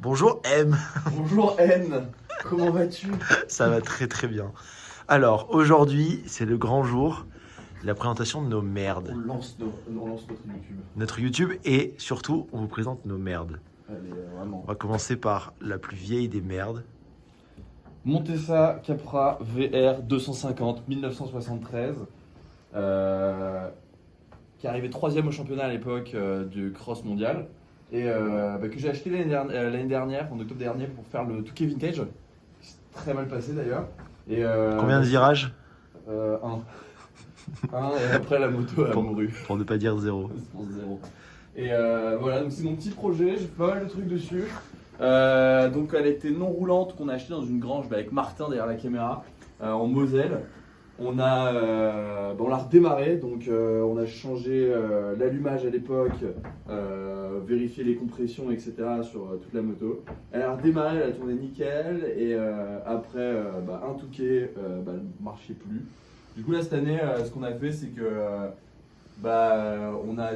Bonjour M. Bonjour N, comment vas-tu? Ça va très très bien. Alors aujourd'hui, c'est le grand jour, la présentation de nos merdes. On lance notre YouTube. Notre YouTube et surtout, on vous présente nos merdes. Allez, vraiment. On va commencer par la plus vieille des merdes. Montesa Capra VR 250 1973, qui est arrivé 3ème au championnat à l'époque du cross mondial. Et que j'ai acheté l'année dernière, en octobre dernier, pour faire le Touquet Vintage. C'est très mal passé d'ailleurs. Et, Combien de virages? Un, et après la moto a mouru. Pour ne pas dire zéro. Pour zéro. Et voilà, donc c'est mon petit projet, j'ai fait pas mal de trucs dessus. Donc elle était non roulante qu'on a acheté dans une grange avec Martin derrière la caméra en Moselle. On l'a redémarré, donc on a changé l'allumage à l'époque, vérifié les compressions, etc. sur toute la moto. Elle a redémarré, elle a tourné nickel, et après un Touquet ne marchait plus. Du coup là cette année, ce qu'on a fait c'est que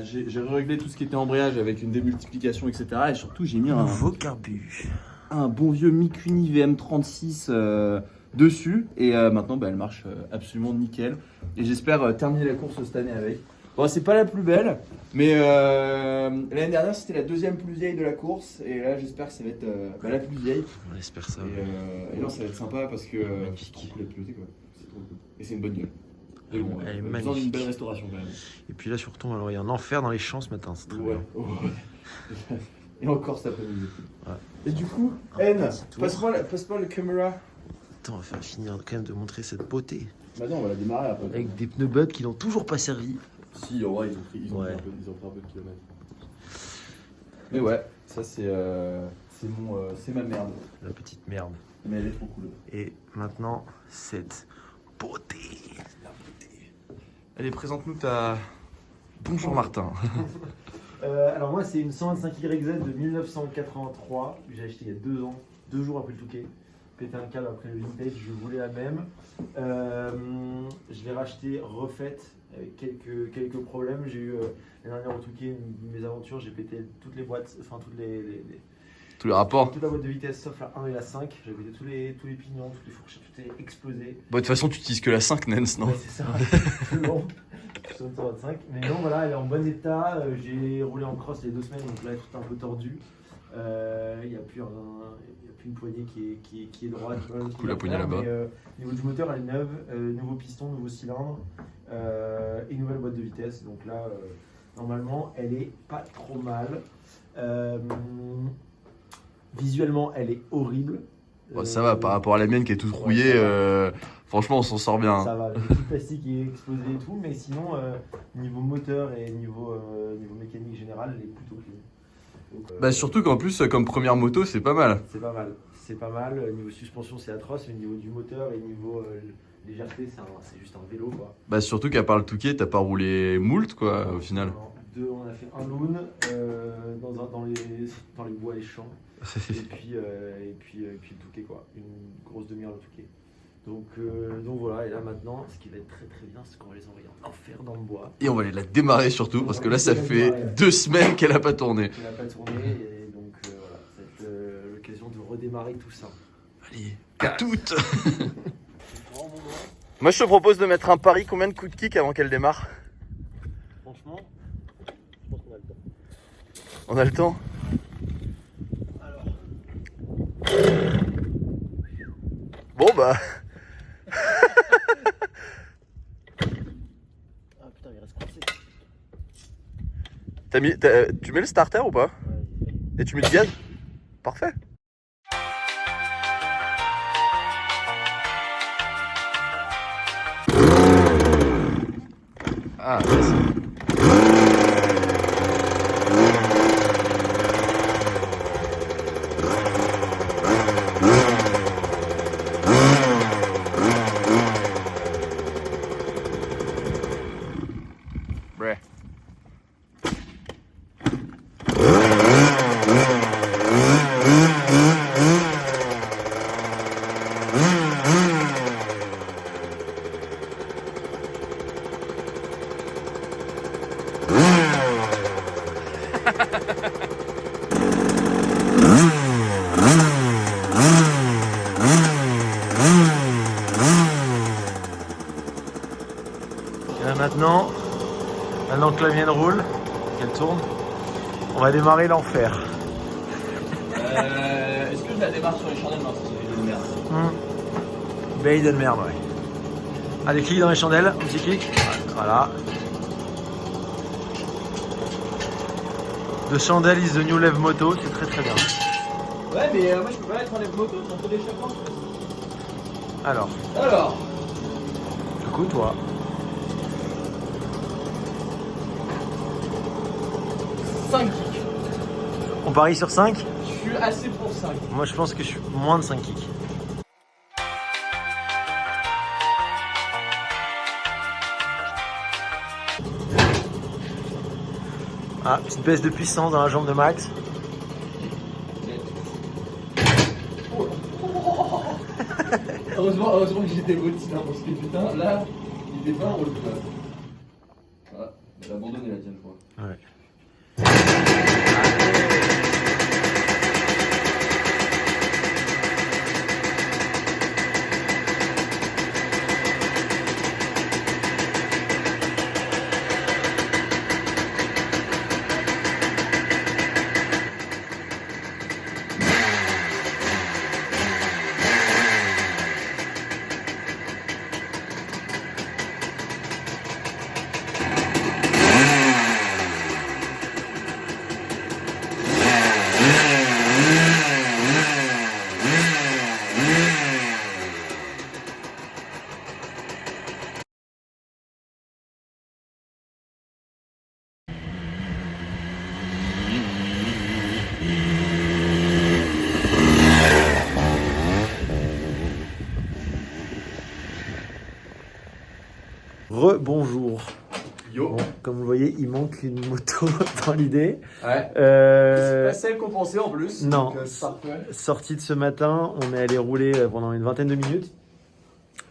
j'ai réglé tout ce qui était embrayage avec une démultiplication, etc. Et surtout j'ai mis Nouveau carbu. un bon vieux Mikuni VM36 dessus, et maintenant elle marche absolument nickel, et j'espère terminer la course cette année avec. Bon, c'est pas la plus belle, mais l'année dernière c'était la deuxième plus vieille de la course, et là j'espère que ça va être la plus vieille. On espère ça. Et non, ça va être sympa parce que Magnifique. c'est trop cool à piloter, quoi. C'est trop cool. Et c'est une bonne gueule. Mais bon, Elle est on a besoin magnifique. d'une belle restauration quand même. Et puis là surtout, alors, il y a un enfer dans les champs ce matin, c'est très bien. Ouais. Et encore cet après-midi. Ouais. Et du coup, Un N, petit tour. passe-moi le caméra. Attends, on va finir quand même de montrer cette beauté. Maintenant, on va la démarrer après. Avec des pneus Bud qui n'ont toujours pas servi. Si, en vrai, ils ont Ouais. pris un peu de kilomètres. Mais ouais, ça c'est ma merde. La petite merde. Mais elle est trop cool. Et maintenant, cette beauté. La beauté. Allez, présente-nous ta. Bonjour Martin. Alors moi c'est une 125YZ de 1983 que j'ai acheté il y a 2 ans, 2 jours après le Touquet. Pété un câble après le vintage, je voulais la même. Je l'ai rachetée refaite avec quelques problèmes. J'ai eu la dernière au Touquet une mésaventure, j'ai pété toutes les boîtes, enfin Tous les rapports. toute la boîte de vitesse sauf la 1 et la 5. J'ai pété tous les pignons, toutes les fourchettes, tout est explosé. Bon, de toute façon, tu utilises que la 5 Nens, non? Ouais, c'est ça, plus long. Sur une 125. Mais non, voilà, elle est en bon état. J'ai roulé en cross les 2 semaines, donc là, elle est tout un peu tordue. Il n'y a plus une poignée qui est droite. Coup la poignée là-bas. Au niveau du moteur, elle est neuve. Nouveau piston, nouveau cylindre et nouvelle boîte de vitesse. Donc là, normalement, elle est pas trop mal. Visuellement, elle est horrible. Bon, ça va, par rapport à la mienne qui est toute rouillée, franchement, on s'en sort bien. Ça va, le petit plastique est explosé et tout, mais sinon, niveau moteur et niveau mécanique générale, elle est plutôt clean. Donc, Bah, surtout qu'en plus, comme première moto, c'est pas mal. c'est pas mal. C'est pas mal. Niveau suspension, c'est atroce. Mais niveau du moteur et niveau légèreté, c'est juste un vélo, quoi. Bah, surtout qu'à part le Touquet, t'as pas roulé moult, quoi, au final. On a fait un loon dans les bois et champs. et puis le Touquet, quoi. Une grosse demi-heure de Touquet. Donc voilà, et là maintenant, ce qui va être très très bien, c'est qu'on va les envoyer en enfer dans le bois. Et on va aller la démarrer surtout, parce que là, ça fait 2 semaines qu'elle a pas tourné. Il n'a pas tourné, et donc voilà, ça va être l'occasion de redémarrer tout ça. Allez, à toutes. Moi, je te propose de mettre un pari. Combien de coups de kick avant qu'elle démarre? Franchement, je pense qu'on a le temps. On a le temps? Alors, Bon, bah. ah putain, il reste coincé. Tu mets le starter ou pas? Ouais, Et tu mets du gaz? Parfait. Ah, vas-y. Ouais. que la mienne roule, qu'elle tourne, on va démarrer l'enfer. Est-ce que je la démarre sur les chandelles? Non, c'est de merde. Veille de merde, ouais. Allez, clique dans les chandelles, un petit clic. Voilà. The chandelle is the new Lev moto, c'est très très bien. Ouais, mais moi je peux pas être en lève moto, c'est un peu d'échappement. Alors, du coup, toi. 5 kicks. On parie sur 5? Je suis assez pour 5. Moi, je pense que je suis moins de 5 kicks. Ah, petite baisse de puissance dans la jambe de Max. Heureusement que j'étais motivé, hein, parce que putain, là, il était pas en roule. Voilà, elle a abandonné la tienne, je crois. Ouais. Rebonjour. Yo. Bon, comme vous le voyez, il manque une moto dans l'idée. Ouais. C'est pas celle qu'on pensait en plus. Non. Donc, c'est parfait. Sortie de ce matin, on est allé rouler pendant une vingtaine de minutes.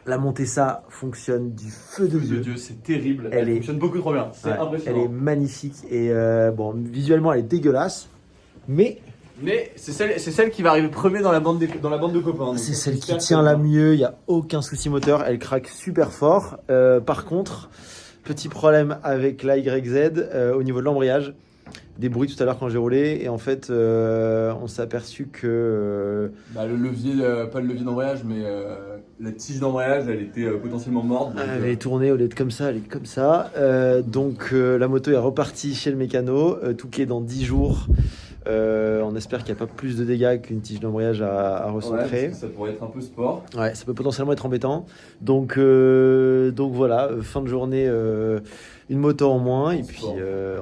La montée ça fonctionne du feu de Dieu. C'est terrible. Elle Elle fonctionne beaucoup trop bien. C'est Ouais, impressionnant. elle est magnifique et bon, visuellement elle est dégueulasse, mais Mais c'est celle qui va arriver premier dans la bande de copains. donc c'est celle qui j'espère tient que- la mieux. Il y a aucun souci moteur, elle craque super fort. Par contre, petit problème avec la YZ au niveau de l'embrayage. Des bruits tout à l'heure quand j'ai roulé et en fait on s'est aperçu que Bah, le levier, pas le levier d'embrayage, mais la tige d'embrayage, elle était potentiellement morte. donc, elle est tournée au lieu de comme ça, elle est comme ça. Donc la moto est repartie chez le mécano, touquée dans 10 jours. On espère qu'il n'y a pas plus de dégâts qu'une tige d'embrayage à ouais, recentrer. parce que ça pourrait être un peu sport. Ouais, ça peut potentiellement être embêtant. Donc voilà, fin de journée, une moto en moins et puis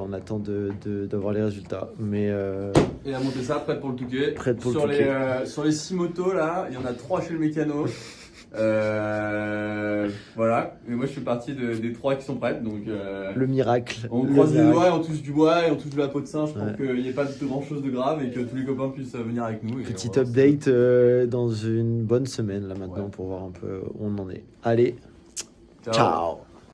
on attend d'avoir les résultats. Mais Et à monter ça, prête pour le Touquet. Prête pour le sur Touquet. Sur les 6 motos là, il y en a 3 chez le mécano. Voilà. Et moi je suis parti des 3 qui sont prêtes. Donc le miracle. on le croise les miracle. doigts, on touche du bois et on touche de la peau de singe pour Ouais. qu'il n'y ait pas de grand chose de grave et que tous les copains puissent venir avec nous. Et Petit on va- update dans une bonne semaine là maintenant Ouais. pour voir un peu où on en est. Allez, Ciao. ciao.